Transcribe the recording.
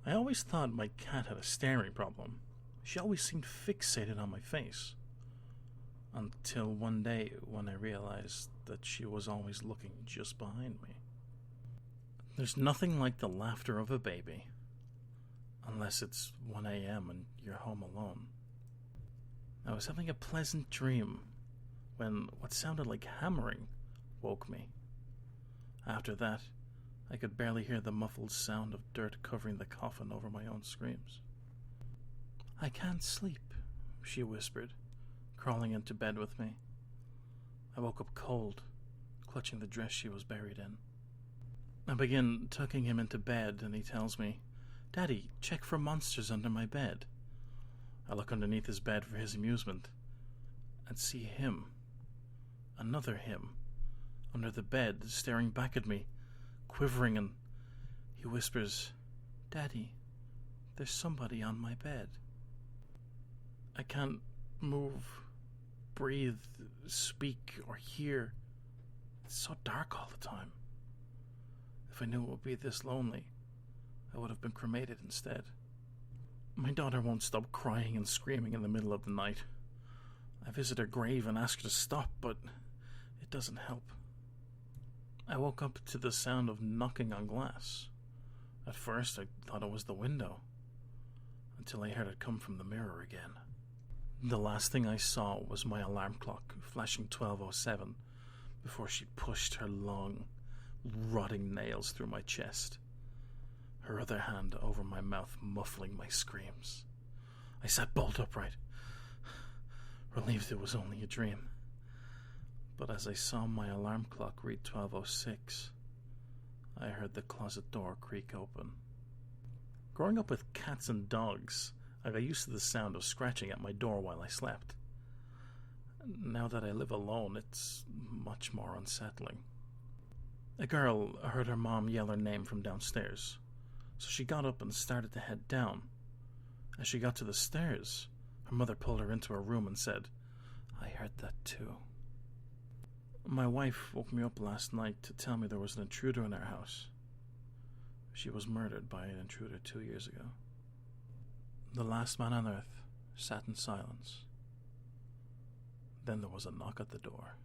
I always thought my cat had a staring problem. She always seemed fixated on my face. Until one day when I realized that she was always looking just behind me. There's nothing like the laughter of a baby. Unless it's 1 a.m. and you're home alone. I was having a pleasant dream when what sounded like hammering woke me. After that, I could barely hear the muffled sound of dirt covering the coffin over my own screams. "I can't sleep," she whispered, crawling into bed with me. I woke up cold, clutching the dress she was buried in. I begin tucking him into bed, and he tells me, "Daddy, check for monsters under my bed." I look underneath his bed for his amusement, and see him, another him, under the bed, staring back at me, quivering, and he whispers, "Daddy, there's somebody on my bed." I can't move, breathe, speak, or hear. It's so dark all the time. If I knew it would be this lonely, I would have been cremated instead. My daughter won't stop crying and screaming in the middle of the night. I visit her grave and ask her to stop, but it doesn't help. I woke up to the sound of knocking on glass. At first, I thought it was the window, until I heard it come from the mirror again. The last thing I saw was my alarm clock flashing 12:07 before she pushed her long, rotting nails through my chest, her other hand over my mouth muffling my screams. I sat bolt upright, relieved it was only a dream. But as I saw my alarm clock read 12:06, I heard the closet door creak open. Growing up with cats and dogs, I got used to the sound of scratching at my door while I slept. Now that I live alone, it's much more unsettling. A girl heard her mom yell her name from downstairs, so she got up and started to head down. As she got to the stairs, her mother pulled her into her room and said, "I heard that too." My wife woke me up last night to tell me there was an intruder in our house. She was murdered by an intruder 2 years ago. The last man on earth sat in silence. Then there was a knock at the door.